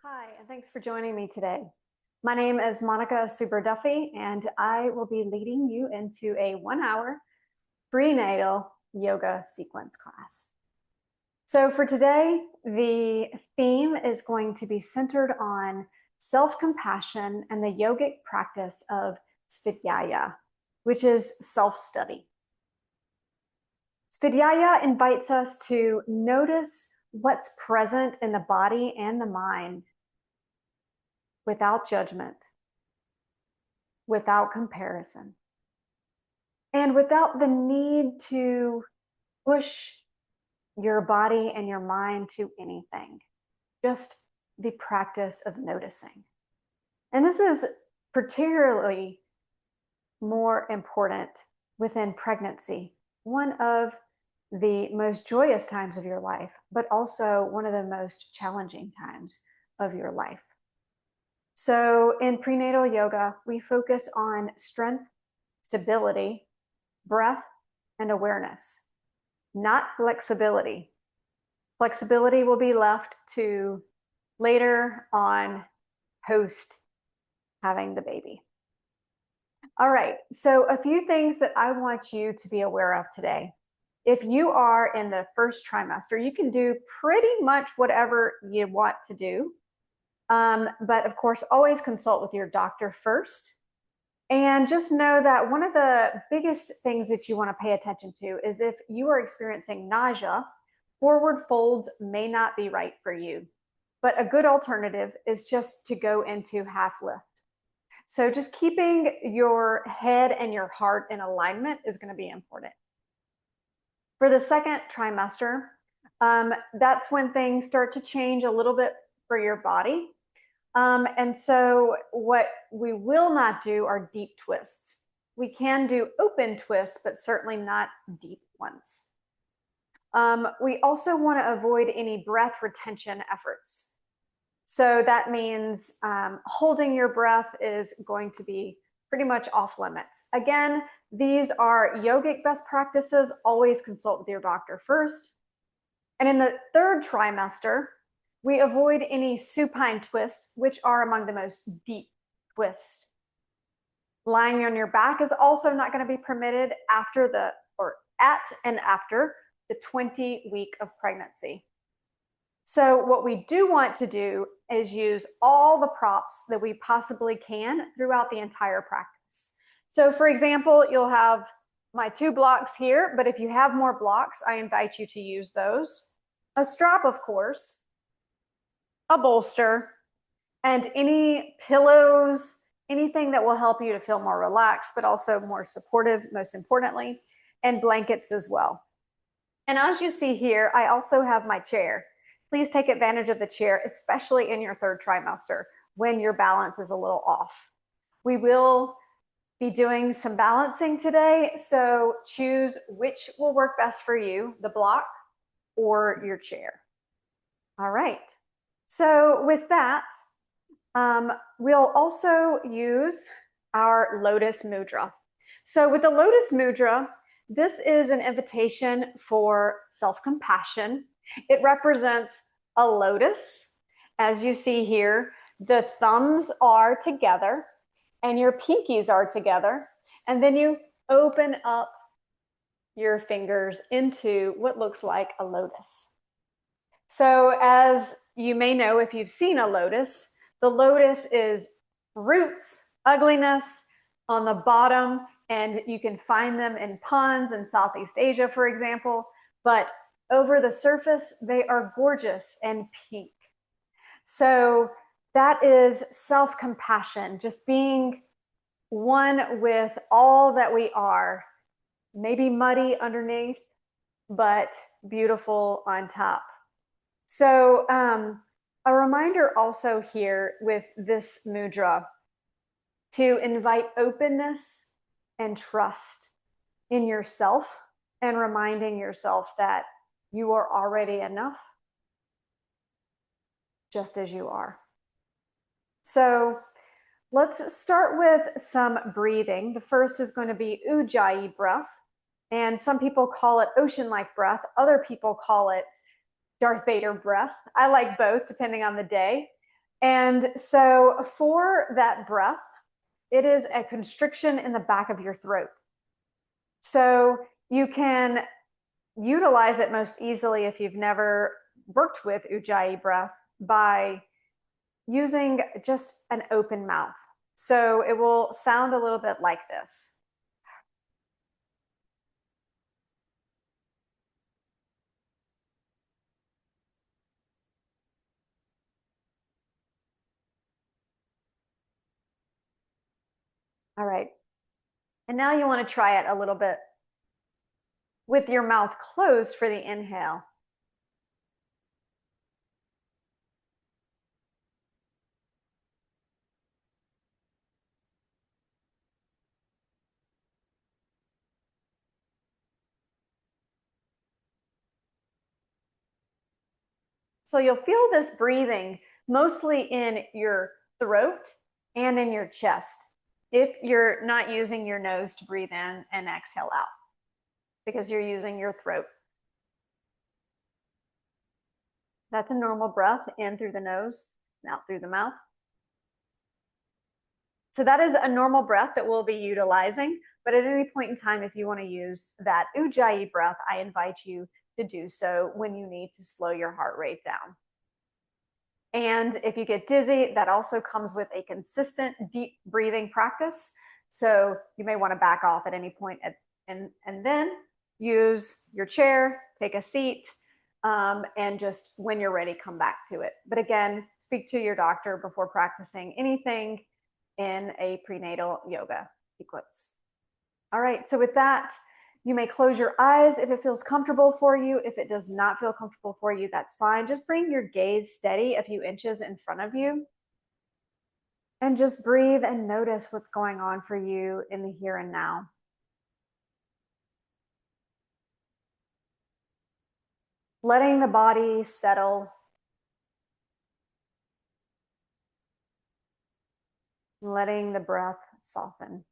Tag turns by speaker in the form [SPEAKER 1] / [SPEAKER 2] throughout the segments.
[SPEAKER 1] Hi, and thanks for joining me today. My name is Monica Duffy, and I will be leading you into a 1-hour prenatal yoga sequence class. So for today, the theme is going to be centered on self-compassion and the yogic practice of svādhyāya, which is self-study. Svādhyāya invites us to notice what's present in the body and the mind without judgment, without comparison, and without the need to push your body and your mind to anything, just the practice of noticing. And this is particularly more important within pregnancy, one of the most joyous times of your life, but also one of the most challenging times of your life. So in prenatal yoga, we focus on strength, stability, breath, and awareness, not flexibility. Flexibility will be left to later on post having the baby. All right, so a few things that I want you to be aware of today. If you are in the first trimester, you can do pretty much whatever you want to do. But of course, always consult with your doctor first. And just know that one of the biggest things that you want to pay attention to is if you are experiencing nausea, forward folds may not be right for you. But a good alternative is just to go into half lift. So just keeping your head and your heart in alignment is going to be important. For the second trimester, that's when things start to change a little bit for your body. And so what we will not do are deep twists. We can do open twists, but certainly not deep ones. We also want to avoid any breath retention efforts. So that means holding your breath is going to be pretty much off limits. Again, these are yogic best practices. Always consult with your doctor first. And in the third trimester, we avoid any supine twists, which are among the most deep twists. Lying on your back is also not going to be permitted at and after the 20-week of pregnancy. So what we do want to do is use all the props that we possibly can throughout the entire practice. So for example, you'll have my 2 blocks here, but if you have more blocks, I invite you to use those. A strap, of course, a bolster, and any pillows, anything that will help you to feel more relaxed, but also more supportive, most importantly, and blankets as well. And as you see here, I also have my chair. Please take advantage of the chair, especially in your third trimester when your balance is a little off. We will be doing some balancing today, so choose which will work best for you, the block or your chair. All right. So with that, we'll also use our lotus mudra. So with the lotus mudra, this is an invitation for self-compassion. It represents a lotus. As you see here, the thumbs are together and your pinkies are together. And then you open up your fingers into what looks like a lotus. So as you may know, if you've seen a lotus, the lotus is roots, ugliness on the bottom, and you can find them in ponds in Southeast Asia, for example, but over the surface, they are gorgeous and pink. So that is self-compassion, just being one with all that we are, maybe muddy underneath, but beautiful on top. So a reminder also here with this mudra to invite openness and trust in yourself and reminding yourself that you are already enough just as you are. So let's start with some breathing. The first is going to be Ujjayi breath, and some people call it ocean-like breath. Other people call it Darth Vader breath. I like both depending on the day. And so for that breath, it is a constriction in the back of your throat. So you can utilize it most easily if you've never worked with Ujjayi breath by using just an open mouth. So it will sound a little bit like this. All right. And now you want to try it a little bit with your mouth closed for the inhale. So you'll feel this breathing mostly in your throat and in your chest if you're not using your nose to breathe in and exhale out, because you're using your throat. That's a normal breath, in through the nose and out through the mouth. So that is a normal breath that we'll be utilizing. But at any point in time, if you want to use that Ujjayi breath, I invite you to do so when you need to slow your heart rate down. And if you get dizzy, that also comes with a consistent deep breathing practice. So you may want to back off at any point and then use your chair, take a seat, and just when you're ready, come back to it. But again, speak to your doctor before practicing anything in a prenatal yoga sequence. All right, so with that, you may close your eyes if it feels comfortable for you. If it does not feel comfortable for you, that's fine. Just bring your gaze steady a few inches in front of you. And just breathe and notice what's going on for you in the here and now. Letting the body settle. Letting the breath soften.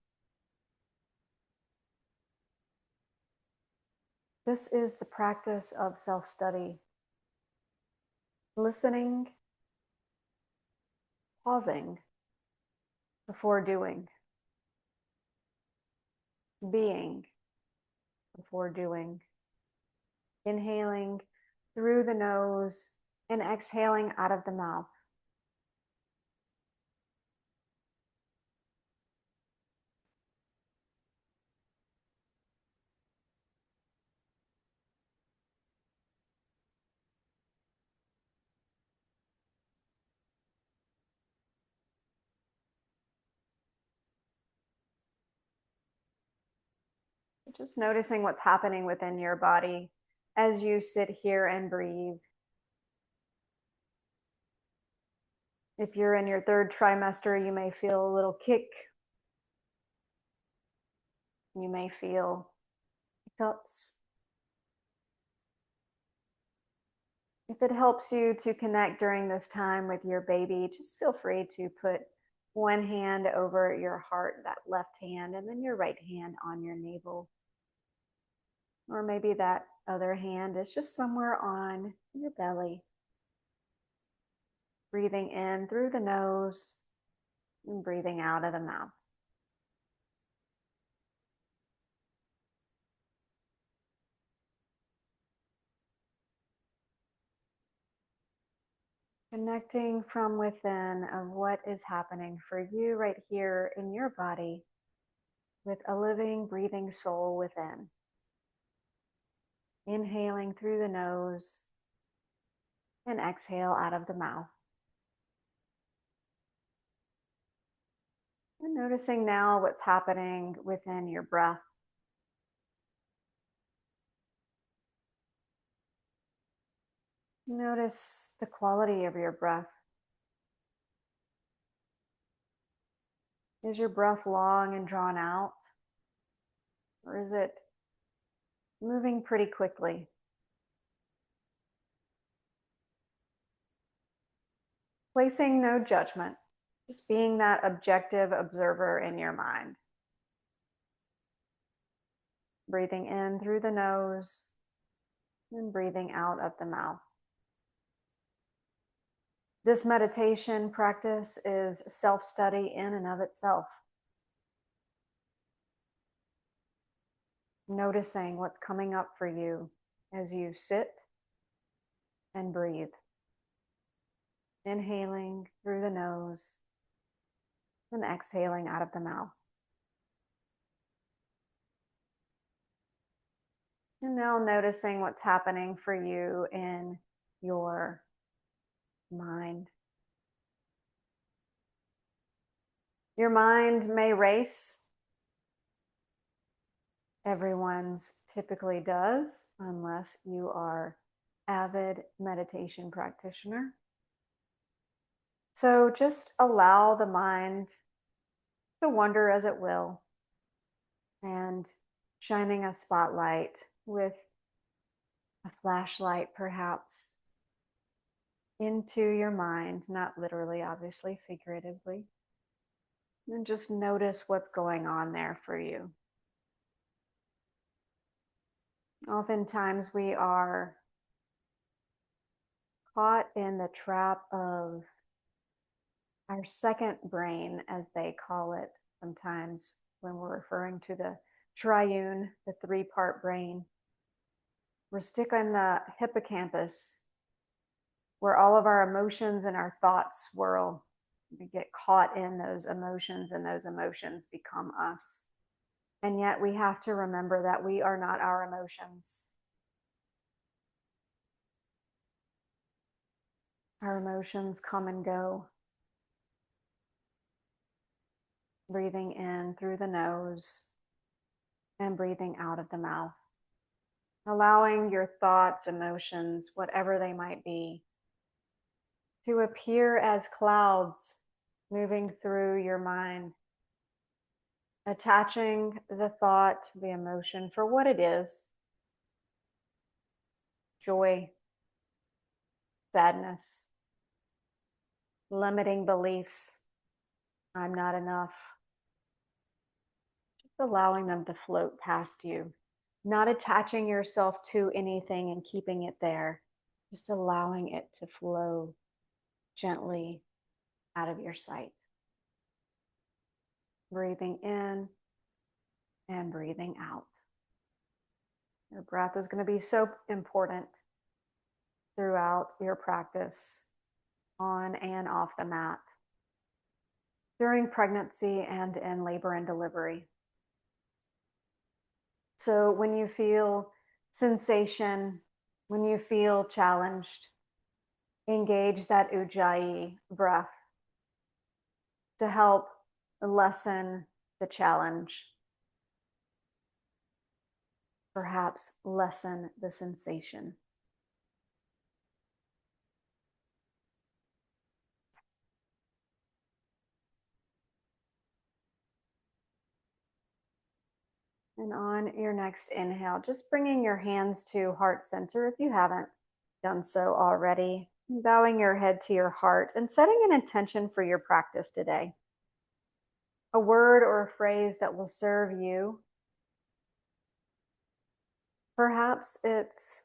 [SPEAKER 1] This is the practice of self-study. Listening, pausing before doing, being before doing, inhaling through the nose and exhaling out of the mouth. Just noticing what's happening within your body as you sit here and breathe. If you're in your third trimester, you may feel a little kick. You may feel hiccups. If it helps you to connect during this time with your baby, just feel free to put one hand over your heart, that left hand, and then your right hand on your navel. Or maybe that other hand is just somewhere on your belly. Breathing in through the nose and breathing out of the mouth. Connecting from within of what is happening for you right here in your body with a living, breathing soul within. Inhaling through the nose and exhale out of the mouth. And noticing now what's happening within your breath. Notice the quality of your breath. Is your breath long and drawn out? Or is it moving pretty quickly? Placing no judgment, just being that objective observer in your mind. Breathing in through the nose and breathing out of the mouth. This meditation practice is self-study in and of itself. Noticing what's coming up for you as you sit and breathe. Inhaling through the nose and exhaling out of the mouth. And now noticing what's happening for you in your mind. Your mind may race. Everyone's typically does, unless you are avid meditation practitioner. So just allow the mind to wander as it will, and shining a spotlight with a flashlight perhaps into your mind, not literally, obviously, figuratively. And just notice what's going on there for you. Oftentimes we are caught in the trap of our second brain, as they call it sometimes when we're referring to the triune, the three-part brain. We're stuck in the hippocampus, where all of our emotions and our thoughts swirl. We get caught in those emotions, and those emotions become us. And yet we have to remember that we are not our emotions. Our emotions come and go. Breathing in through the nose and breathing out of the mouth. Allowing your thoughts, emotions, whatever they might be, to appear as clouds moving through your mind. Attaching the thought, the emotion for what it is. Joy, sadness, limiting beliefs, I'm not enough. Just allowing them to float past you. Not attaching yourself to anything and keeping it there. Just allowing it to flow gently out of your sight. Breathing in and breathing out. Your breath is going to be so important throughout your practice, on and off the mat, during pregnancy and in labor and delivery. So when you feel sensation, when you feel challenged, engage that Ujjayi breath to help lessen the challenge, perhaps lessen the sensation. And on your next inhale, just bringing your hands to heart center if you haven't done so already. Bowing your head to your heart and setting an intention for your practice today. A word or a phrase that will serve you. Perhaps it's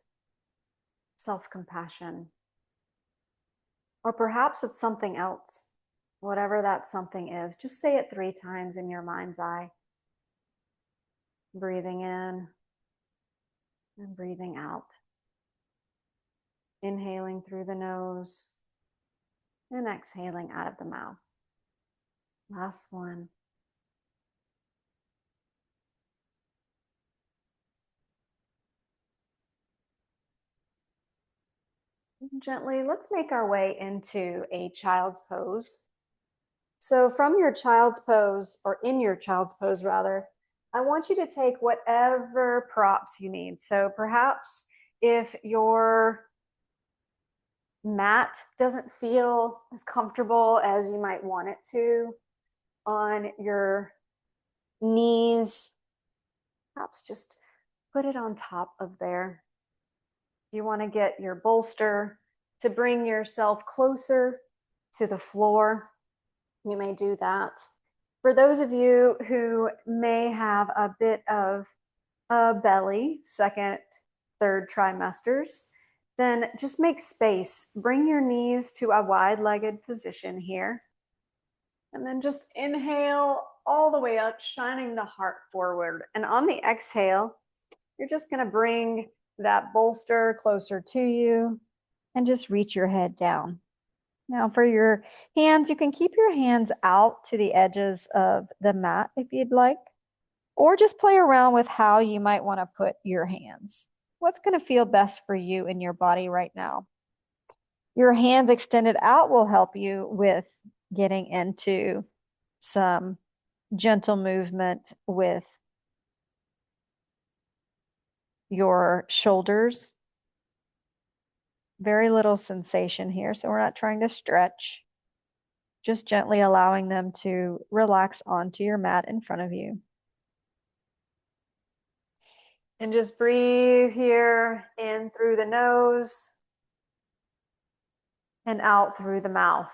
[SPEAKER 1] self-compassion, or perhaps it's something else. Whatever that something is, just say it 3 times in your mind's eye. Breathing in and breathing out. Inhaling through the nose and exhaling out of the mouth. Last one. Gently, let's make our way into a child's pose. So from your child's pose, or in your child's pose rather, I want you to take whatever props you need. So perhaps if your mat doesn't feel as comfortable as you might want it to, on your knees, perhaps just put it on top of there. You want to get your bolster to bring yourself closer to the floor. You may do that. For those of you who may have a bit of a belly, second, third trimesters, then just make space. Bring your knees to a wide-legged position here. And then just inhale all the way up, shining the heart forward. And on the exhale, you're just going to bring that bolster closer to you and just reach your head down. Now for your hands, you can keep your hands out to the edges of the mat if you'd like, or just play around with how you might want to put your hands. What's going to feel best for you in your body right now? Your hands extended out will help you with getting into some gentle movement with your shoulders. Very little sensation here, so we're not trying to stretch. Just gently allowing them to relax onto your mat in front of you. And just breathe here in through the nose and out through the mouth.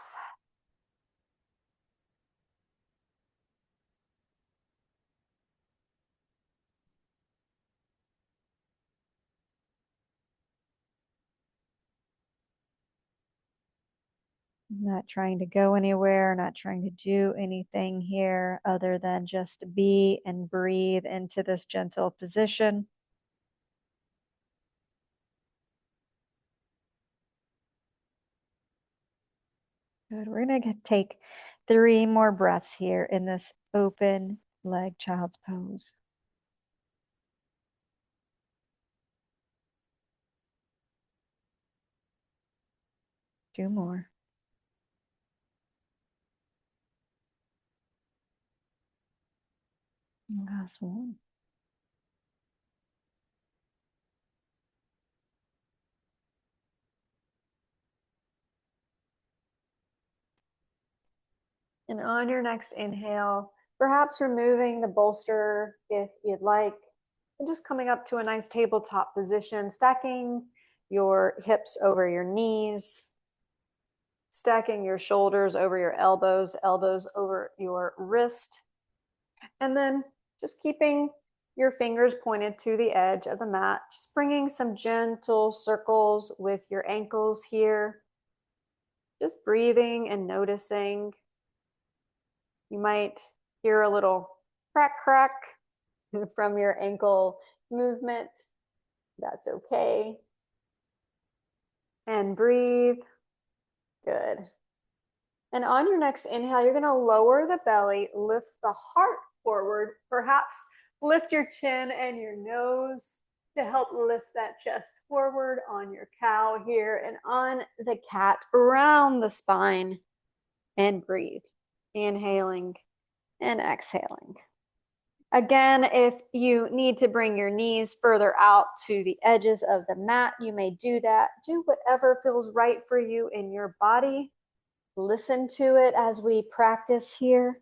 [SPEAKER 1] Not trying to go anywhere, not trying to do anything here other than just be and breathe into this gentle position. Good. We're going to take 3 more breaths here in this open leg child's pose. Two more. Last one. And on your next inhale, perhaps removing the bolster if you'd like, and just coming up to a nice tabletop position, stacking your hips over your knees, stacking your shoulders over your elbows, elbows over your wrist, and then just keeping your fingers pointed to the edge of the mat, just bringing some gentle circles with your ankles here, just breathing and noticing. You might hear a little crack, crack from your ankle movement. That's okay. And breathe. Good. And on your next inhale, you're going to lower the belly, lift the heart forward, perhaps lift your chin and your nose to help lift that chest forward on your cow here, and on the cat, around the spine, and breathe. Inhaling and exhaling. Again, if you need to bring your knees further out to the edges of the mat, you may do that. Do whatever feels right for you in your body. Listen to it as we practice here.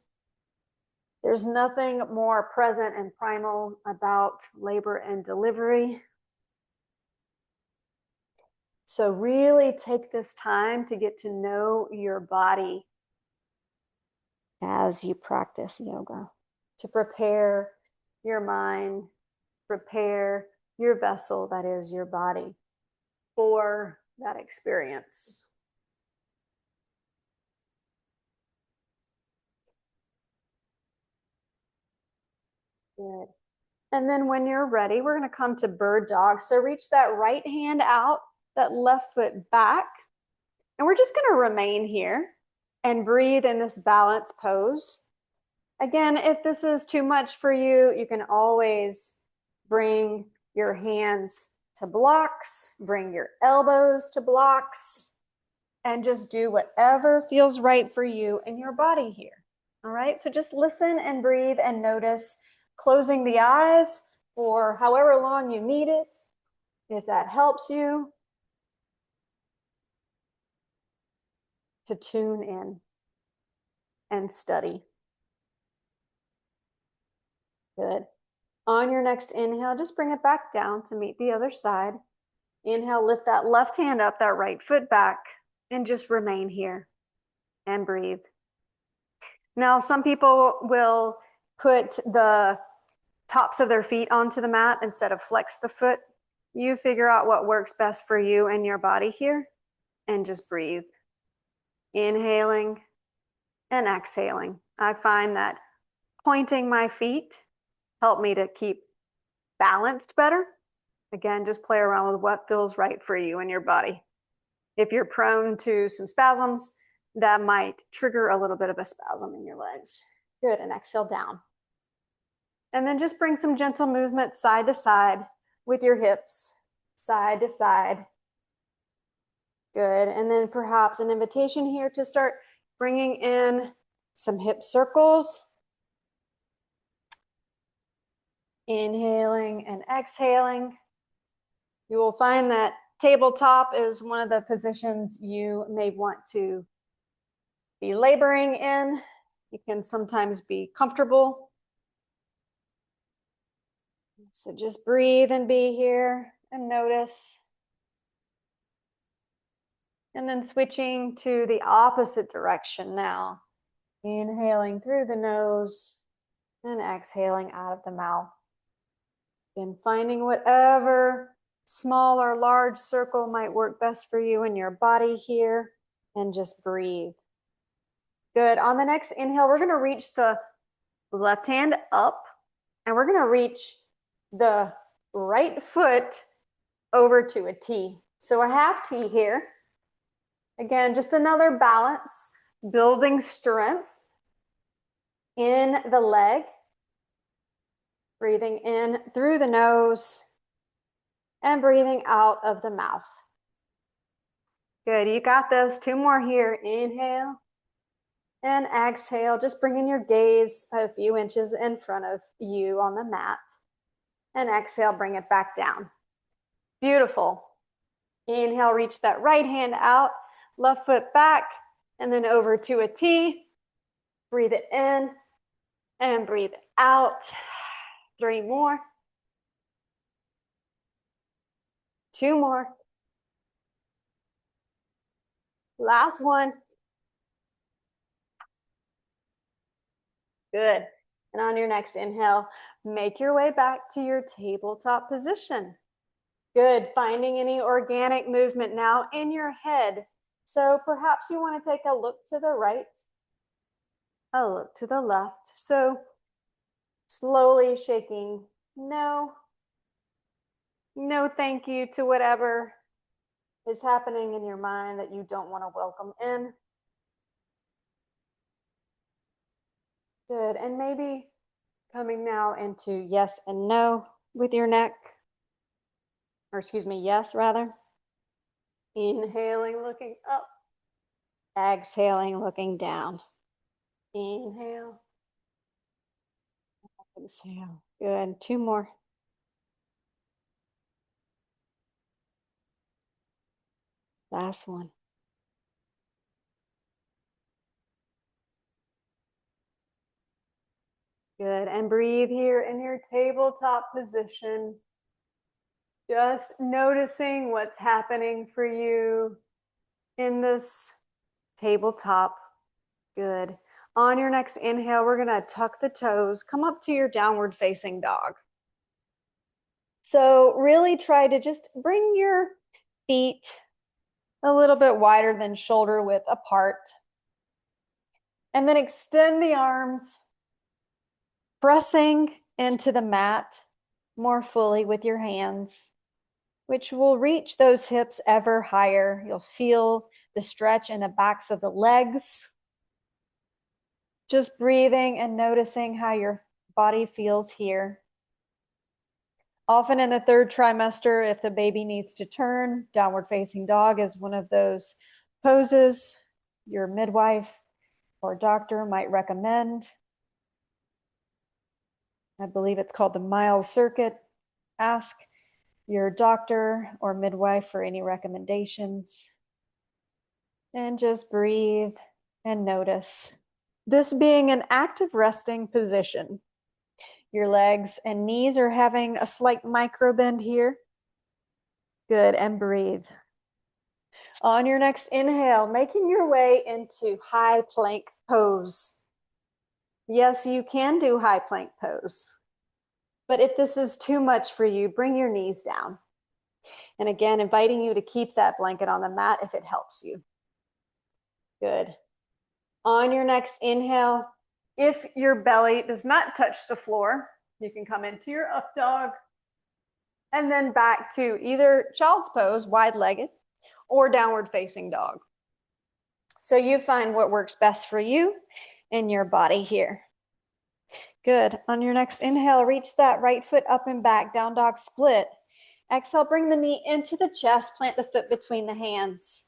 [SPEAKER 1] There's nothing more present and primal about labor and delivery. So really take this time to get to know your body as you practice yoga, to prepare your mind, prepare your vessel, that is your body, for that experience. Good. And then when you're ready, we're going to come to bird dog. So reach that right hand out, that left foot back. And we're just going to remain here and breathe in this balance pose. Again, if this is too much for you, you can always bring your hands to blocks, bring your elbows to blocks, and just do whatever feels right for you and your body here. All right, so just listen and breathe and notice, closing the eyes for however long you need it, if that helps you, to tune in and study. Good. On your next inhale, just bring it back down to meet the other side. Inhale, lift that left hand up, that right foot back, and just remain here and breathe. Now, some people will put the tops of their feet onto the mat instead of flex the foot. You figure out what works best for you and your body here, and just breathe. Inhaling and exhaling. I find that pointing my feet help me to keep balanced better. Again, just play around with what feels right for you and your body. If you're prone to some spasms, that might trigger a little bit of a spasm in your legs. Good, and exhale down. And then just bring some gentle movement side to side with your hips, side to side. Good, and then perhaps an invitation here to start bringing in some hip circles. Inhaling and exhaling. You will find that tabletop is one of the positions you may want to be laboring in. You can sometimes be comfortable. So just breathe and be here and notice. And then switching to the opposite direction now. Inhaling through the nose and exhaling out of the mouth. And finding whatever small or large circle might work best for you in your body here, and just breathe. Good. On the next inhale, we're going to reach the left hand up, and we're going to reach the right foot over to a T. So a half T here. Again, just another balance, building strength in the leg. Breathing in through the nose and breathing out of the mouth. Good, you got this. 2 more here. Inhale and exhale. Just bringing your gaze a few inches in front of you on the mat. And exhale, bring it back down. Beautiful. Inhale, reach that right hand out, left foot back, and then over to a T. Breathe it in and breathe it out. 3 more. 2 more. Last one. Good. And on your next inhale, make your way back to your tabletop position. Good. Finding any organic movement now in your head. So perhaps you want to take a look to the right, a look to the left. So slowly shaking no thank you to whatever is happening in your mind that you don't want to welcome in. Good, and maybe coming now into yes and no with your neck, or excuse me, yes rather. Inhaling, looking up. Exhaling, looking down. Inhale. Exhale. Good, 2 more. Last one. Good, and breathe here in your tabletop position. Just noticing what's happening for you in this tabletop. Good. On your next inhale, we're gonna tuck the toes, come up to your downward facing dog. So really try to just bring your feet a little bit wider than shoulder width apart. And then extend the arms, pressing into the mat more fully with your hands, which will reach those hips ever higher. You'll feel the stretch in the backs of the legs. Just breathing and noticing how your body feels here. Often in the 3rd trimester, if the baby needs to turn, downward facing dog is one of those poses your midwife or doctor might recommend. I believe it's called the Miles Circuit. Ask your doctor or midwife for any recommendations. And just breathe and notice. This being an active resting position. Your legs and knees are having a slight micro bend here. Good, and breathe. On your next inhale, making your way into high plank pose. Yes, you can do high plank pose. But if this is too much for you, bring your knees down. And again, inviting you to keep that blanket on the mat if it helps you. Good. On your next inhale, if your belly does not touch the floor, you can come into your up dog and then back to either child's pose, wide-legged, or downward facing dog. So you find what works best for you and your body here. Good. On your next inhale, reach that right foot up and back, down dog split. Exhale, bring the knee into the chest, plant the foot between the hands.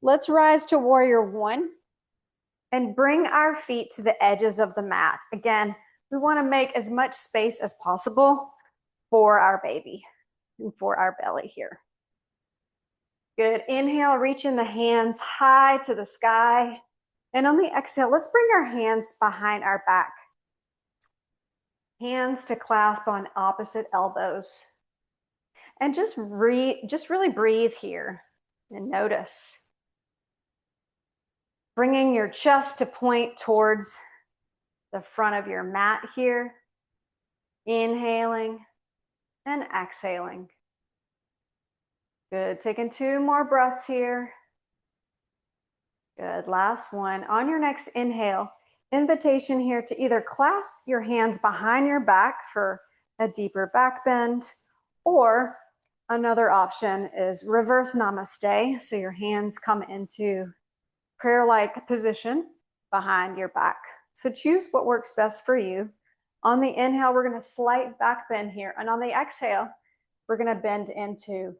[SPEAKER 1] Let's rise to warrior one and bring our feet to the edges of the mat. Again, we want to make as much space as possible for our baby and for our belly here. Good. Inhale, reaching the hands high to the sky. And on the exhale, let's bring our hands behind our back. Hands to clasp on opposite elbows. And just really breathe here and notice. Bringing your chest to point towards the front of your mat here. Inhaling and exhaling. Good. Taking 2 more breaths here. Good. Last one. On your next inhale, invitation here to either clasp your hands behind your back for a deeper back bend, or another option is reverse namaste. So your hands come into prayer-like position behind your back. So choose what works best for you. On the inhale, we're going to slight back bend here. And on the exhale, we're going to bend into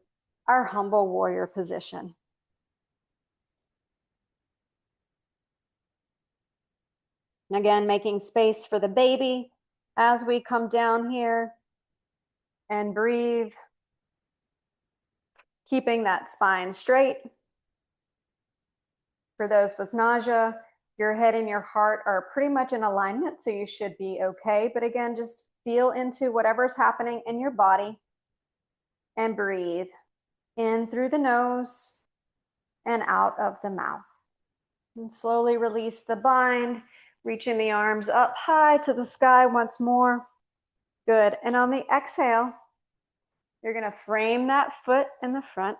[SPEAKER 1] our humble warrior position. Again, making space for the baby as we come down here and breathe. Keeping that spine straight. For those with nausea, your head and your heart are pretty much in alignment, so you should be okay. But again, just feel into whatever's happening in your body and breathe in through the nose and out of the mouth. And slowly release the bind, reaching the arms up high to the sky once more. Good. And on the exhale, you're going to frame that foot in the front.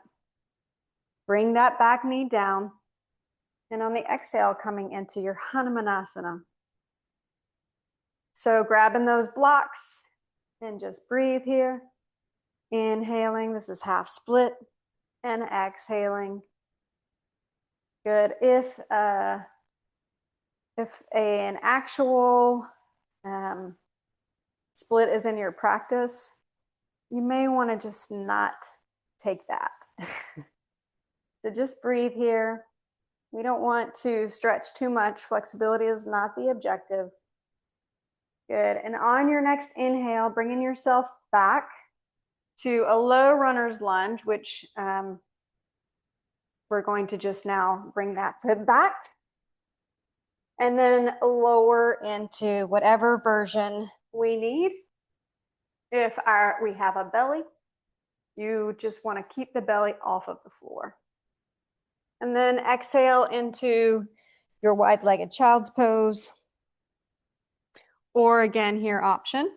[SPEAKER 1] Bring that back knee down. And on the exhale, coming into your Hanumanasana. So grabbing those blocks and just breathe here. Inhaling, this is half split, and exhaling. Good. If an actual split is in your practice, you may want to just not take that. So just breathe here. We don't want to stretch too much. Flexibility is not the objective. Good. And on your next inhale, bringing yourself back to a low runner's lunge, which we're going to just now bring that foot back and then lower into whatever version we need. If we have a belly, you just want to keep the belly off of the floor. And then exhale into your wide-legged child's pose. Or again, here option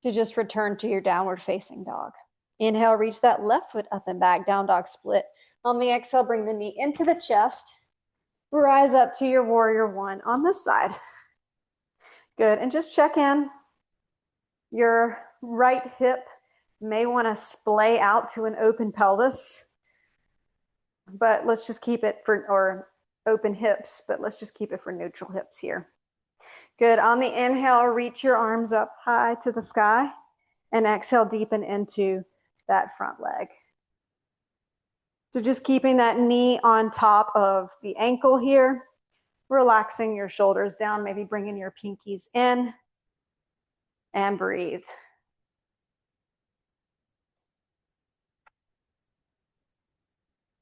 [SPEAKER 1] to just return to your downward facing dog. Inhale, reach that left foot up and back, down dog split. On the exhale, bring the knee into the chest. Rise up to your warrior one on this side. Good, and just check in. Your right hip may want to splay out to an open pelvis, but let's just keep it for, or open hips, but let's just keep it for neutral hips here. Good. On the inhale, reach your arms up high to the sky and exhale, deepen into that front leg. So just keeping that knee on top of the ankle here, relaxing your shoulders down, maybe bringing your pinkies in and breathe.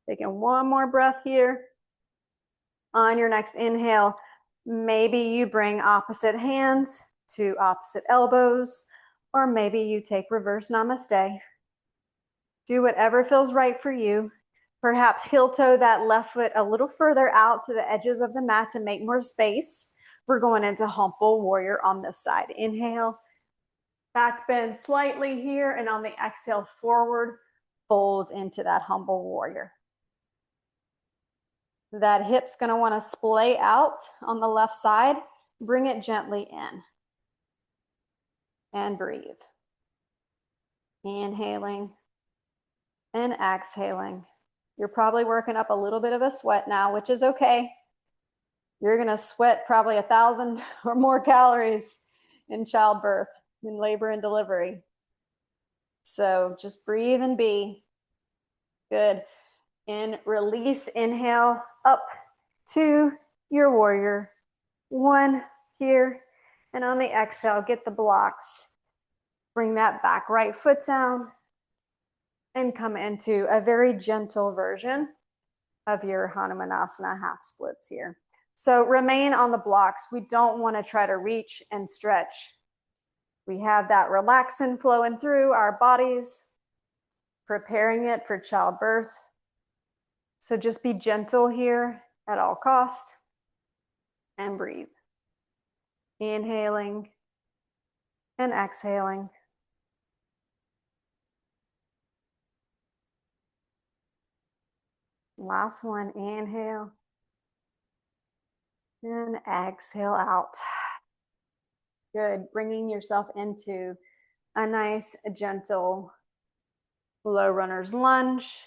[SPEAKER 1] Taking one more breath here. On your next inhale, maybe you bring opposite hands to opposite elbows, or maybe you take reverse namaste. Do whatever feels right for you. Perhaps heel toe that left foot a little further out to the edges of the mat to make more space. We're going into humble warrior on this side. Inhale, back bend slightly here, and on the exhale, forward fold into that humble warrior. That hip's going to want to splay out on the left side. Bring it gently in. And breathe. Inhaling and exhaling. You're probably working up a little bit of a sweat now, which is okay. You're going to sweat probably 1,000 or more calories in childbirth, in labor and delivery. So just breathe and be. Good. And release, inhale up to your warrior. 1 here. And on the exhale, get the blocks. Bring that back right foot down and come into a very gentle version of your Hanumanasana half splits here. So remain on the blocks. We don't want to try to reach and stretch. We have that relaxin flowing through our bodies, preparing it for childbirth. So just be gentle here at all cost and breathe. Inhaling and exhaling. Last one, inhale and exhale out. Good, bringing yourself into a nice, gentle, low runner's lunge.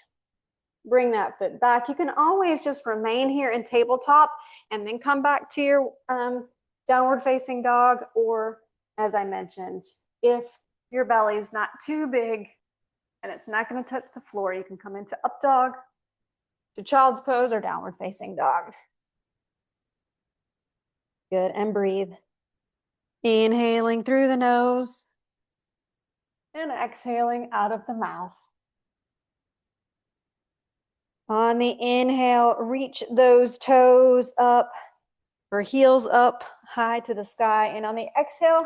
[SPEAKER 1] Bring that foot back. You can always just remain here in tabletop and then come back to your downward facing dog, or as I mentioned, if your belly is not too big and it's not going to touch the floor, you can come into up dog, to child's pose, or downward facing dog. Good, and breathe. Inhaling through the nose and exhaling out of the mouth. On the inhale, reach those toes up or heels up high to the sky. And on the exhale,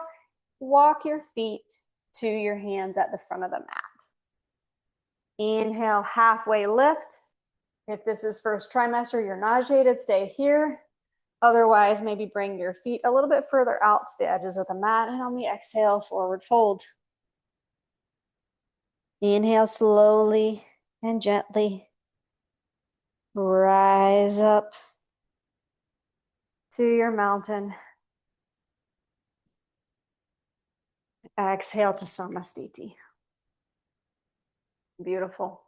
[SPEAKER 1] walk your feet to your hands at the front of the mat. Inhale, halfway lift. If this is first trimester, you're nauseated, stay here. Otherwise, maybe bring your feet a little bit further out to the edges of the mat. And on the exhale, forward fold. Inhale slowly and gently. Rise up to your mountain. Exhale to Samastiti. Beautiful.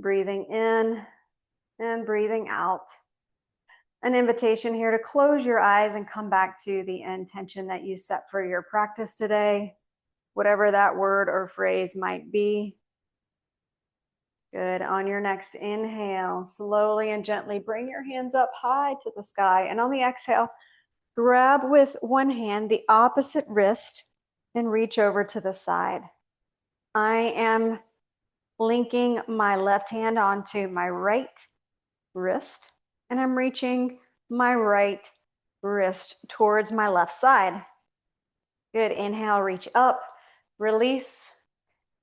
[SPEAKER 1] Breathing in and breathing out. An invitation here to close your eyes and come back to the intention that you set for your practice today, whatever that word or phrase might be. Good. On your next inhale, slowly and gently bring your hands up high to the sky. And on the exhale, grab with one hand the opposite wrist and reach over to the side. I am linking my left hand onto my right wrist, and I'm reaching my right wrist towards my left side. Good. Inhale, reach up, release.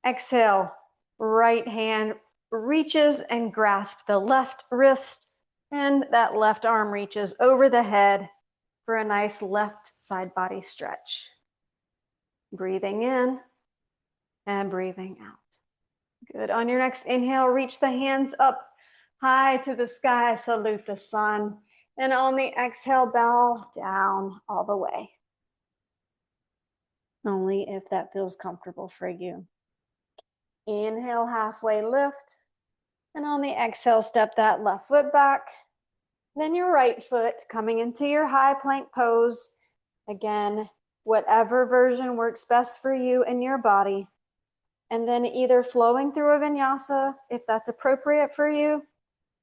[SPEAKER 1] Exhale, right hand reaches and grasps the left wrist, and that left arm reaches over the head for a nice left side body stretch. Breathing in and breathing out. Good. On your next inhale, reach the hands up high to the sky, salute the sun. And on the exhale, bow down all the way. Only if that feels comfortable for you. Inhale, halfway lift. And on the exhale, step that left foot back. Then your right foot coming into your high plank pose. Again, whatever version works best for you and your body. And then either flowing through a vinyasa, if that's appropriate for you,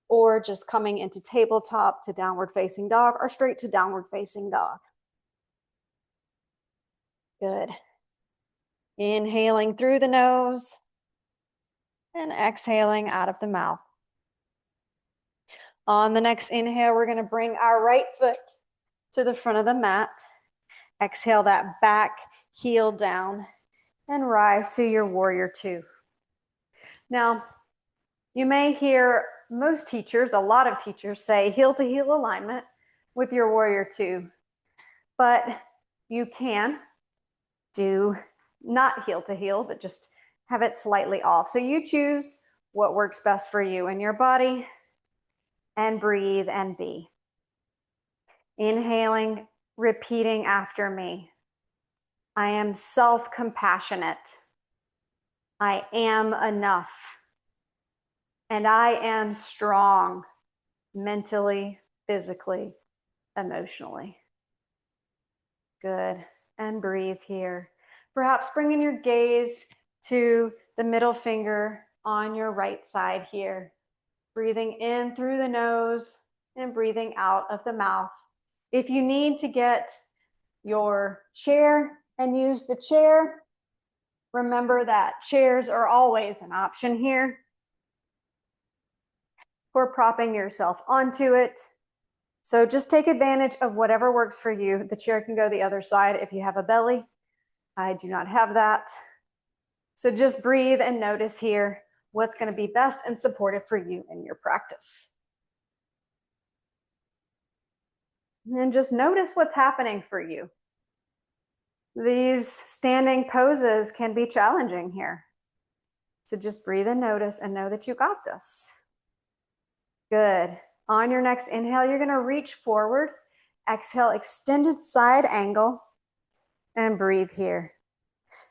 [SPEAKER 1] or just coming into tabletop to downward facing dog, or straight to downward facing dog. Good. Inhaling through the nose and exhaling out of the mouth. On the next inhale, we're going to bring our right foot to the front of the mat. Exhale that back heel down and rise to your warrior two. Now, you may hear most teachers, a lot of teachers say heel to heel alignment with your warrior two, but you can do not heel to heel, but just have it slightly off. So you choose what works best for you in your body, and breathe and be. Inhaling, repeating after me. I am self-compassionate. I am enough. And I am strong mentally, physically, emotionally. Good. And breathe here. Perhaps bringing your gaze to the middle finger on your right side here. Breathing in through the nose and breathing out of the mouth. If you need to get your chair and use the chair, remember that chairs are always an option here for propping yourself onto it. So just take advantage of whatever works for you. The chair can go the other side if you have a belly. I do not have that. So just breathe and notice here what's going to be best and supportive for you in your practice. And then just notice what's happening for you. These standing poses can be challenging here. So just breathe and notice and know that you got this. Good. On your next inhale, you're going to reach forward. Exhale, extended side angle, and breathe here.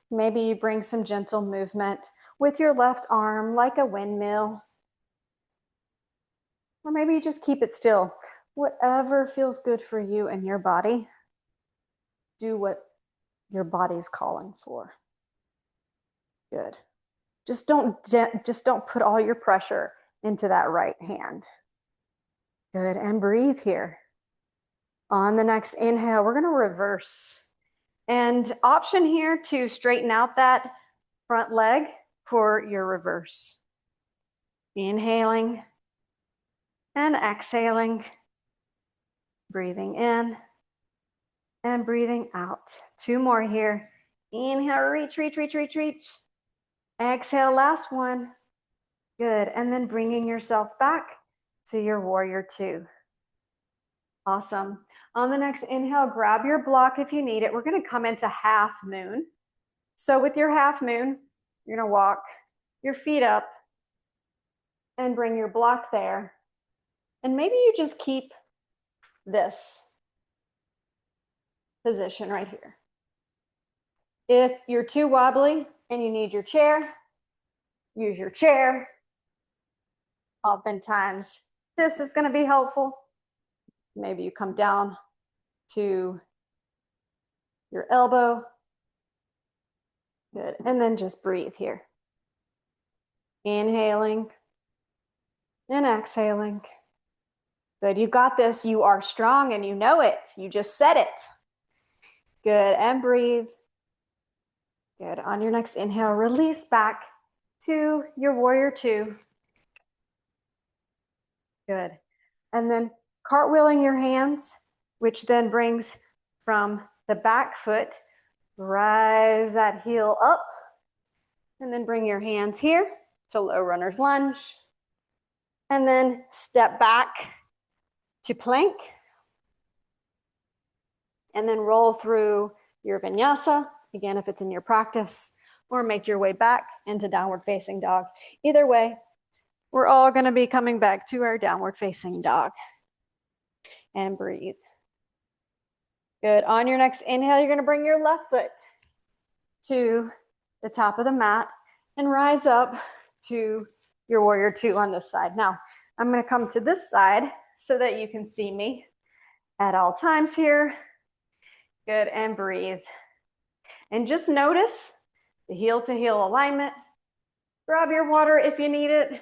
[SPEAKER 1] Maybe you bring some gentle movement with your left arm like a windmill. Or maybe you just keep it still. Whatever feels good for you and your body, do what your body's calling for. Good. Just don't put all your pressure into that right hand. Good. And breathe here. On the next inhale, we're going to reverse. And option here to straighten out that front leg for your reverse. Inhaling and exhaling. Breathing in and breathing out. Two more here. Inhale, reach, reach, reach, reach, reach. Exhale, last one. Good. And then bringing yourself back to your warrior two. Awesome. On the next inhale, grab your block if you need it. We're going to come into half moon. So with your half moon, you're going to walk your feet up and bring your block there. And maybe you just keep this position right here. If you're too wobbly and you need your chair, use your chair. Oftentimes, this is going to be helpful. Maybe you come down to your elbow. Good. And then just breathe here. Inhaling and exhaling. Good. You got this. You are strong and you know it. You just said it. Good. And breathe. Good. On your next inhale, release back to your warrior two. Good. And then cartwheeling your hands, which then brings from the back foot, rise that heel up, and then bring your hands here to low runner's lunge, and then step back to plank, and then roll through your vinyasa, again, if it's in your practice, or make your way back into downward facing dog. Either way, we're all going to be coming back to our downward facing dog. And breathe. Good. On your next inhale, you're going to bring your left foot to the top of the mat and rise up to your warrior two on this side. Now, I'm going to come to this side so that you can see me at all times here. Good. And breathe. And just notice the heel to heel alignment. Grab your water if you need it.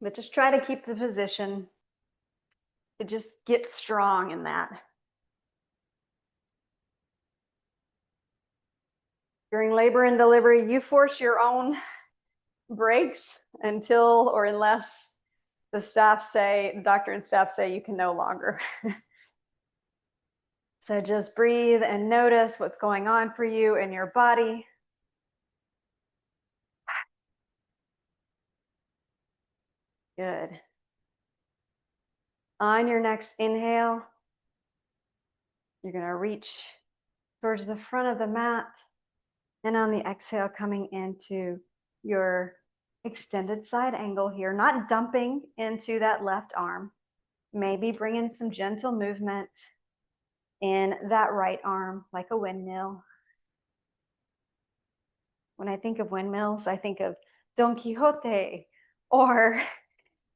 [SPEAKER 1] But just try to keep the position to just get strong in that. During labor and delivery, you force your own breaks until or unless the doctor and staff say you can no longer. So just breathe and notice what's going on for you in your body. Good. On your next inhale, you're going to reach towards the front of the mat And on the exhale, coming into your extended side angle here, not dumping into that left arm. Maybe bring in some gentle movement in that right arm, like a windmill. When I think of windmills, I think of Don Quixote, or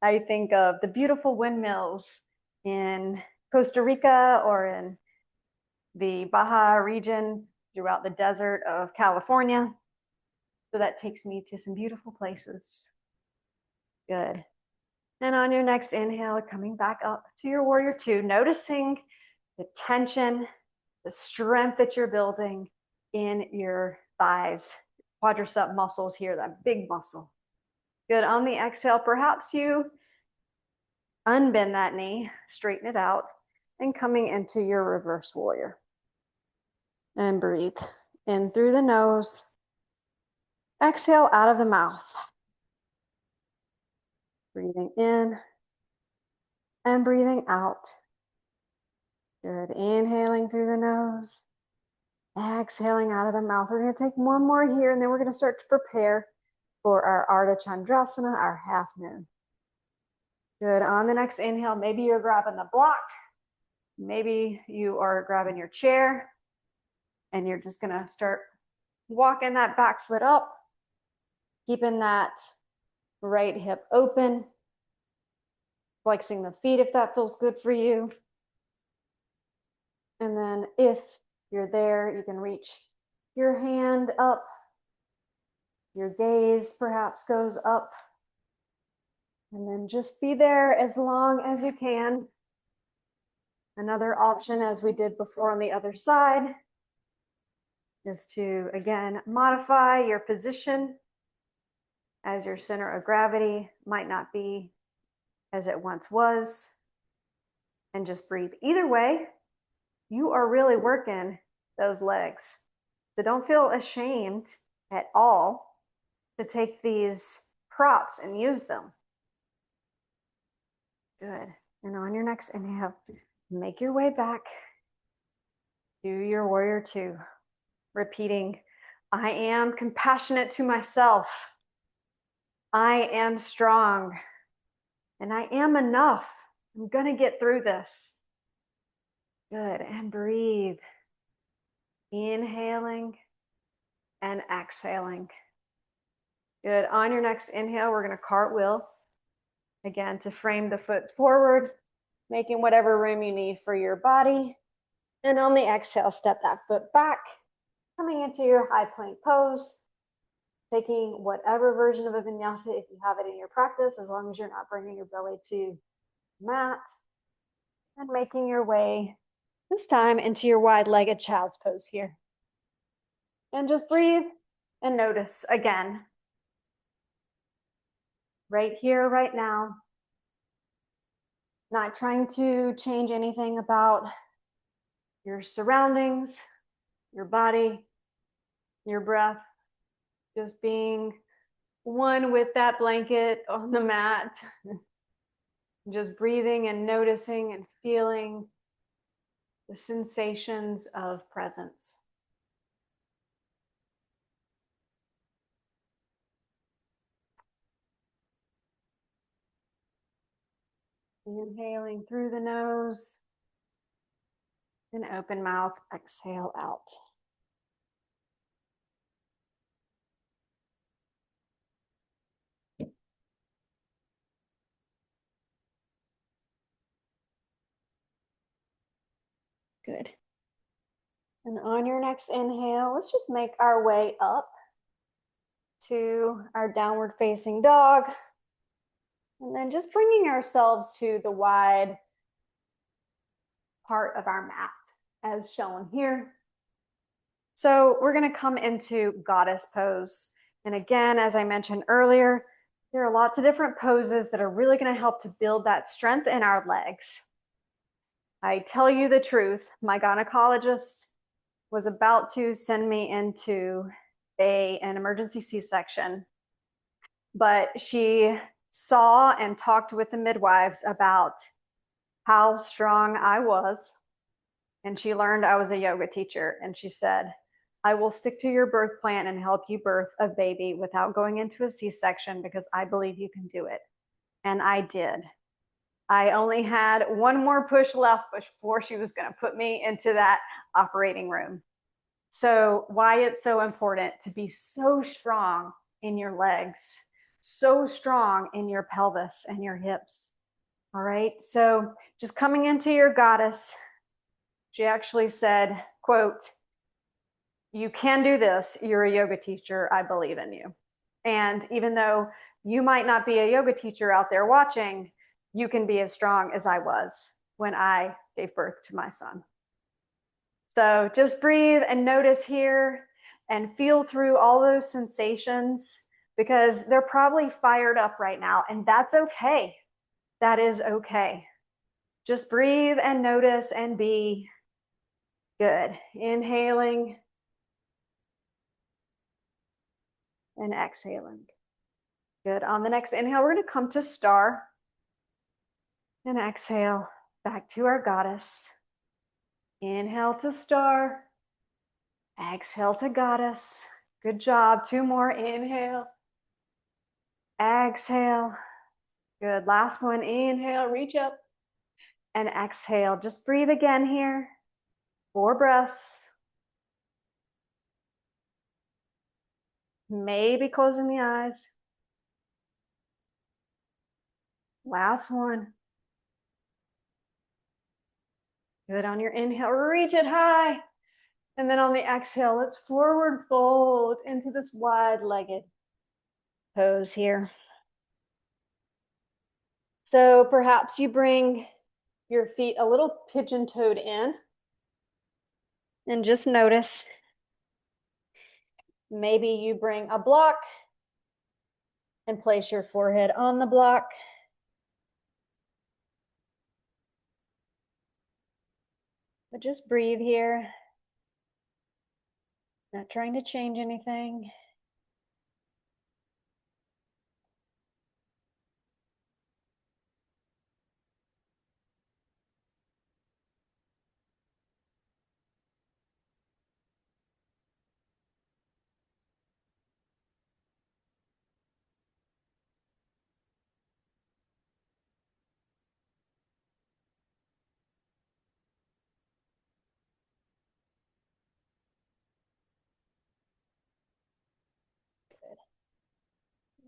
[SPEAKER 1] I think of the beautiful windmills in Costa Rica or in the Baja region throughout the desert of California. So that takes me to some beautiful places. Good. And on your next inhale, coming back up to your warrior two, noticing the tension, the strength that you're building in your thighs, quadricep muscles here, that big muscle. Good. On the exhale, perhaps you unbend that knee, straighten it out, and coming into your reverse warrior. And breathe in through the nose. Exhale out of the mouth. Breathing in and breathing out. Good. Inhaling through the nose. Exhaling out of the mouth. We're going to take one more here, and then we're going to start to prepare for our Ardha Chandrasana, our half moon. Good. On the next inhale, maybe you're grabbing the block. Maybe you are grabbing your chair, and you're just going to start walking that back foot up, keeping that right hip open, flexing the feet if that feels good for you. And then if you're there, you can reach your hand up. Your gaze perhaps goes up. And then just be there as long as you can. Another option, as we did before on the other side, is to, again, modify your position as your center of gravity might not be as it once was. And just breathe. Either way, you are really working those legs. So don't feel ashamed at all to take these props and use them. Good. And on your next inhale, make your way back to your warrior two. Repeating, I am compassionate to myself. I am strong. And I am enough. I'm going to get through this. Good. And breathe. Inhaling and exhaling. Good. On your next inhale, we're going to cartwheel. Again, to frame the foot forward, making whatever room you need for your body. And on the exhale, step that foot back, coming into your high plank pose, taking whatever version of a vinyasa, if you have it in your practice, as long as you're not bringing your belly to the mat, and making your way this time into your wide-legged child's pose here. And just breathe and notice again. Right here, right now. Not trying to change anything about your surroundings, your body, your breath. Just being one with that blanket on the mat. Just breathing and noticing and feeling the sensations of presence. Inhaling through the nose and open mouth, exhale out. Good. And on your next inhale, let's just make our way up to our downward facing dog. And then just bringing ourselves to the wide part of our mat as shown here. So we're going to come into goddess pose. And again, as I mentioned earlier, there are lots of different poses that are really going to help to build that strength in our legs. I tell you the truth, my gynecologist was about to send me into an emergency C-section, but she saw and talked with the midwives about how strong I was, and she learned I was a yoga teacher, and she said, I will stick to your birth plan and help you birth a baby without going into a C-section because I believe you can do it. And I did. I only had one more push left before she was going to put me into that operating room. So why it's so important to be so strong in your legs, so strong in your pelvis and your hips. All right. So just coming into your goddess, she actually said, quote, "You can do this. You're a yoga teacher. I believe in you." And even though you might not be a yoga teacher out there watching, you can be as strong as I was when I gave birth to my son. So just breathe and notice here and feel through all those sensations because they're probably fired up right now, and that's okay. That is okay. Just breathe and notice and be good. Inhaling and exhaling. Good. On the next inhale, we're going to come to star and exhale back to our goddess. Inhale to star. Exhale to goddess. Good job. 2 more. Inhale. Exhale. Good. Last one. Inhale. Reach up. And exhale. Just breathe again here. 4 breaths. Maybe closing the eyes. Last one. Good. On your inhale, reach it high. And then on the exhale, let's forward fold into this wide-legged pose here. So perhaps you bring your feet a little pigeon-toed in and just notice. Maybe you bring a block and place your forehead on the block. But just breathe here. Not trying to change anything.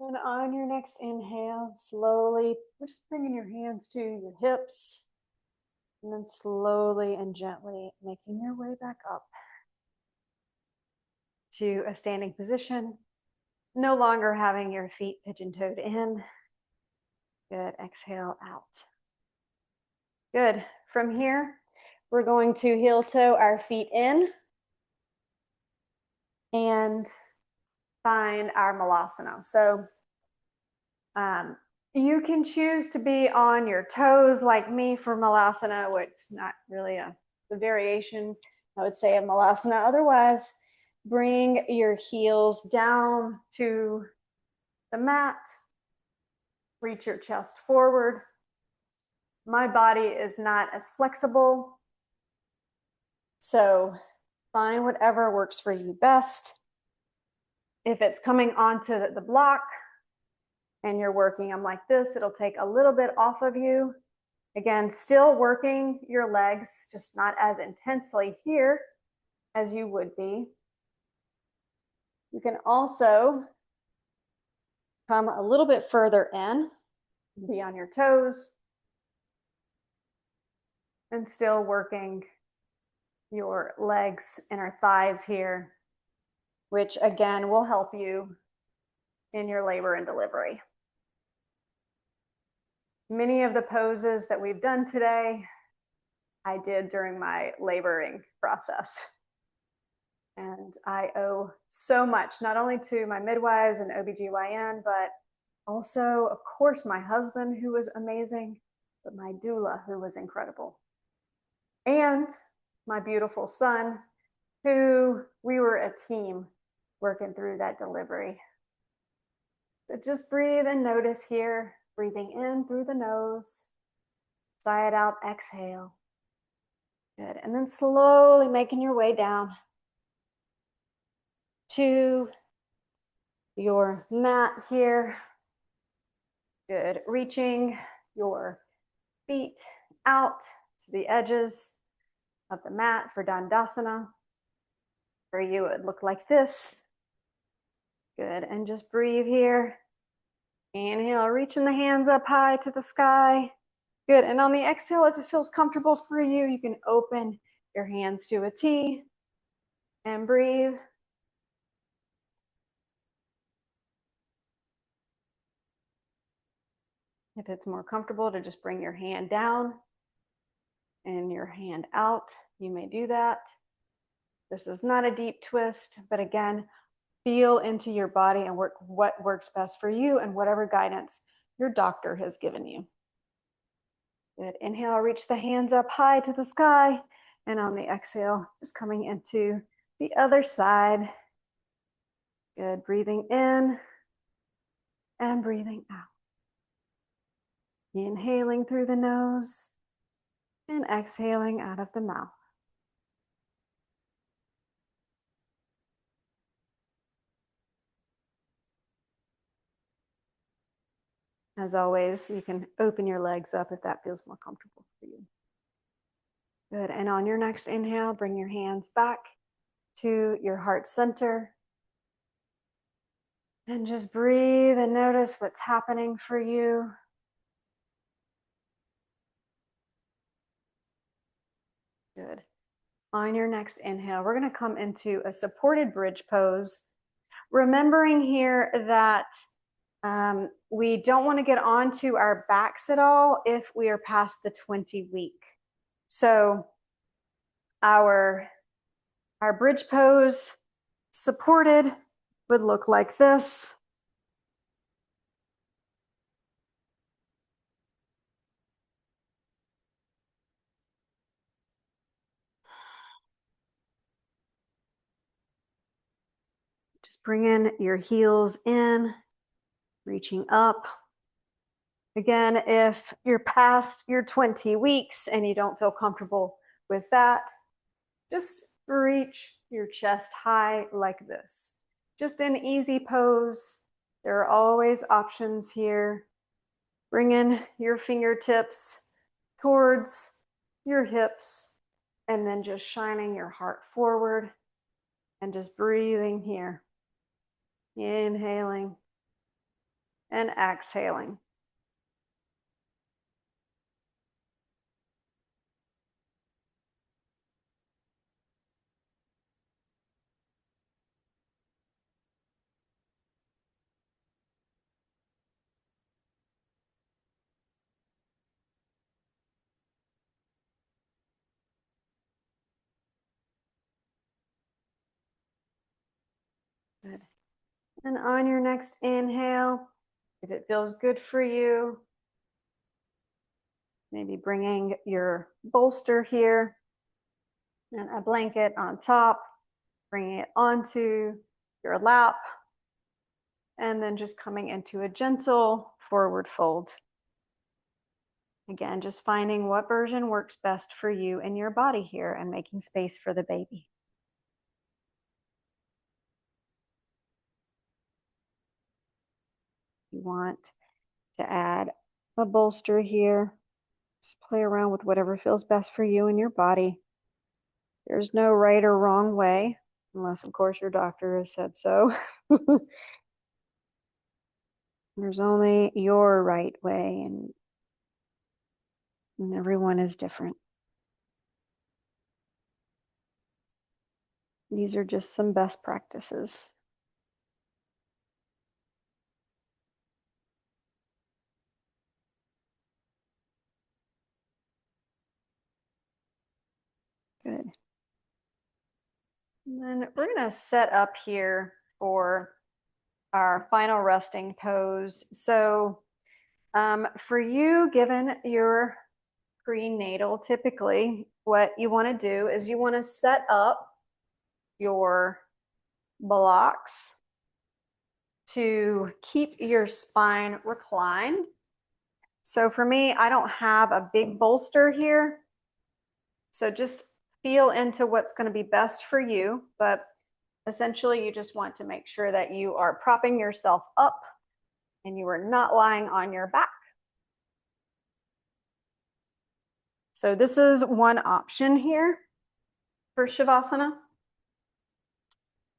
[SPEAKER 1] And on your next inhale, slowly, just bringing your hands to your hips, and then slowly and gently making your way back up to a standing position, no longer having your feet pigeon-toed in. Good. Exhale out. Good. From here, we're going to heel toe our feet in and find our malasana. So you can choose to be on your toes like me for malasana, which is not really the variation, I would say, of malasana. Otherwise, bring your heels down to the mat. Reach your chest forward. My body is not as flexible, so find whatever works for you best. If it's coming onto the block and you're working them like this, it'll take a little bit off of you. Again, still working your legs, just not as intensely here as you would be. You can also come a little bit further in, be on your toes, and still working your legs and our thighs here, which again will help you in your labor and delivery. Many of the poses that we've done today, I did during my laboring process. And I owe so much, not only to my midwives and OBGYN, but also, of course, my husband, who was amazing, but my doula, who was incredible. And my beautiful son, who we were a team working through that delivery. So just breathe and notice here, breathing in through the nose, sigh it out, exhale. Good. And then slowly making your way down. to your mat here. Good. Reaching your feet out to the edges of the mat for Dandasana. For you, it would look like this. Good. And just breathe here. Inhale, reaching the hands up high to the sky. Good. And on the exhale, if it feels comfortable for you, you can open your hands to a T and breathe. If it's more comfortable to just bring your hand down and your hand out, you may do that. This is not a deep twist, but again, feel into your body and work what works best for you and whatever guidance your doctor has given you. Good. Inhale, reach the hands up high to the sky. And on the exhale, just coming into the other side. Good. Breathing in and breathing out. Inhaling through the nose and exhaling out of the mouth. As always, you can open your legs up if that feels more comfortable for you. Good. And on your next inhale, bring your hands back to your heart center. And just breathe and notice what's happening for you. Good. On your next inhale, we're going to come into a supported bridge pose. Remembering here that we don't want to get onto our backs at all if we are past the 20 week. So our bridge pose supported would look like this. Just bring in your heels in, reaching up. Again, if you're past your 20 weeks and you don't feel comfortable with that, just reach your chest high like this. Just an easy pose. There are always options here. Bring in your fingertips towards your hips and then just shining your heart forward and just breathing here. Inhaling and exhaling. Good. And on your next inhale, if it feels good for you, maybe bringing your bolster here and a blanket on top, bringing it onto your lap, and then just coming into a gentle forward fold. Again, just finding what version works best for you and your body here and making space for the baby. You want to add a bolster here. Just play around with whatever feels best for you and your body. There's no right or wrong way, unless, of course, your doctor has said so. There's only your right way, and everyone is different. These are just some best practices. Good. And then we're going to set up here for our final resting pose. So for you, given your prenatal, typically what you want to do is you want to set up your blocks to keep your spine reclined. So for me, I don't have a big bolster here. So just feel into what's going to be best for you. But Essentially, you just want to make sure that you are propping yourself up and you are not lying on your back. So this is one option here for Shavasana.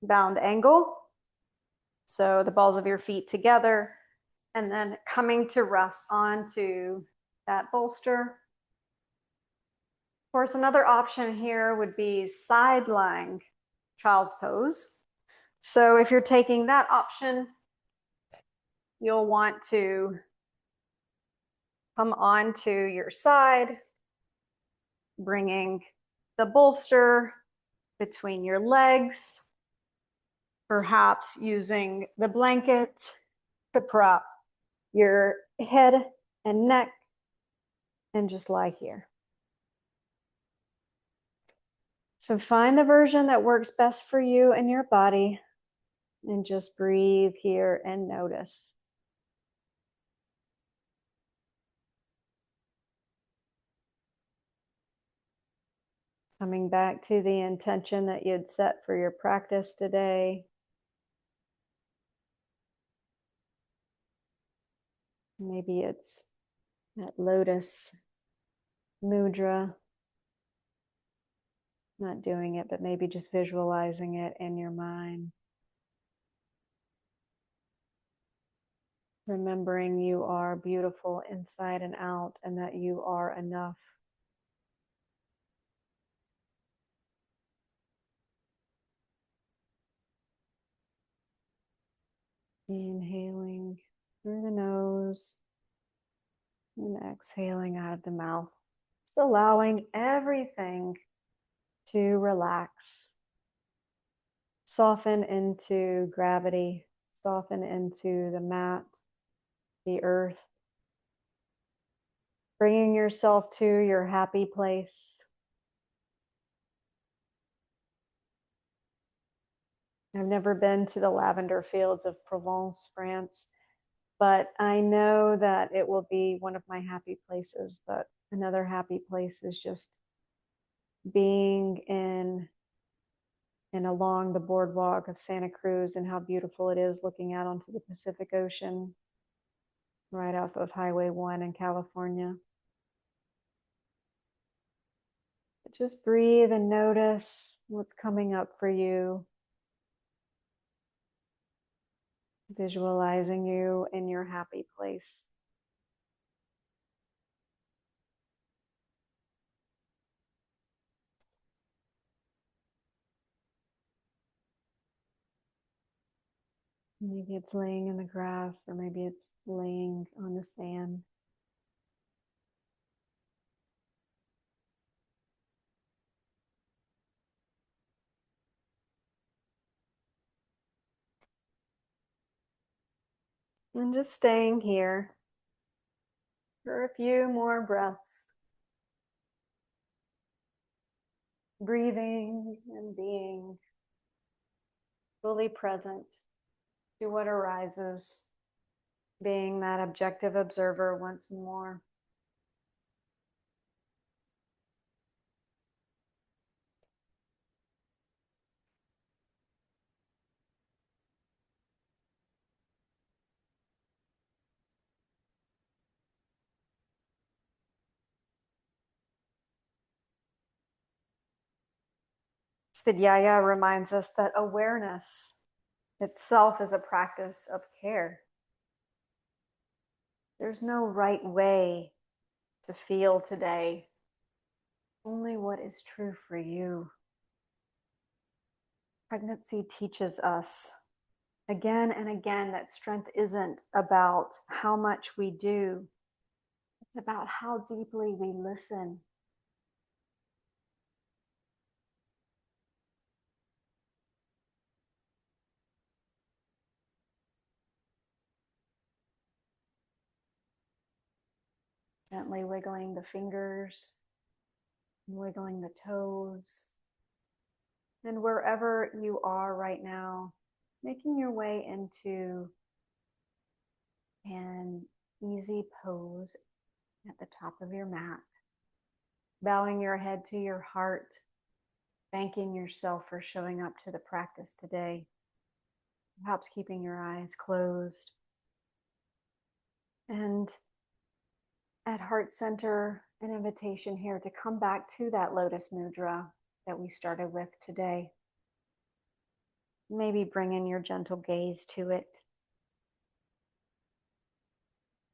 [SPEAKER 1] Bound angle. So the balls of your feet together and then coming to rest onto that bolster. Of course, another option here would be side lying child's pose. So if you're taking that option, you'll want to come onto your side, bringing the bolster between your legs, perhaps using the blanket to prop your head and neck, and just lie here. So find the version that works best for you and your body, and just breathe here and notice. Coming back to the intention that you'd set for your practice today. Maybe it's that lotus mudra. Not doing it, but maybe just visualizing it in your mind. Remembering you are beautiful inside and out, and that you are enough. Inhaling through the nose and exhaling out of the mouth. Just allowing everything to relax. Soften into gravity, soften into the mat, the earth. Bringing yourself to your happy place. I've never been to the lavender fields of Provence, France, but I know that it will be one of my happy places. But another happy place is just being in and along the boardwalk of Santa Cruz, and how beautiful it is looking out onto the Pacific Ocean right off of Highway 1 in California. But just breathe and notice what's coming up for you. Visualizing you in your happy place. Maybe it's laying in the grass, or maybe it's laying on the sand. And just staying here for a few more breaths. Breathing and being fully present to what arises, being that objective observer once more. Svādhyāya reminds us that awareness itself is a practice of care. There's no right way to feel today, only what is true for you. Pregnancy teaches us again and again that strength isn't about how much we do, it's about how deeply we listen. Gently wiggling the fingers, wiggling the toes, and wherever you are right now, making your way into an easy pose at the top of your mat, bowing your head to your heart, thanking yourself for showing up to the practice today, perhaps keeping your eyes closed. And at Heart Center, an invitation here to come back to that lotus mudra that we started with today. Maybe bring in your gentle gaze to it.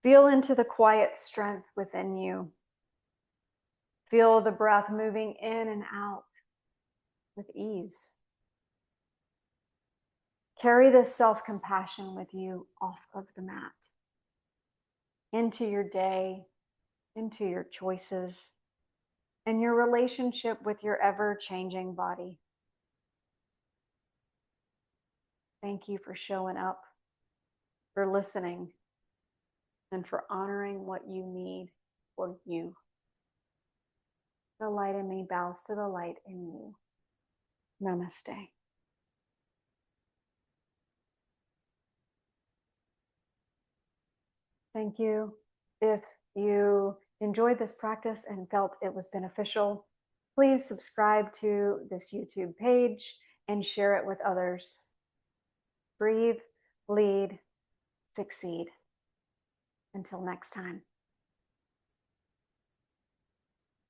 [SPEAKER 1] Feel into the quiet strength within you. Feel the breath moving in and out with ease. Carry this self-compassion with you off of the mat, into your day, into your choices, and your relationship with your ever-changing body. Thank you for showing up, for listening, and for honoring what you need for you. The light in me bows to the light in you. Namaste. Thank you. If you enjoyed this practice and felt it was beneficial, please subscribe to this YouTube page and share it with others. Breathe, lead, succeed. Until next time.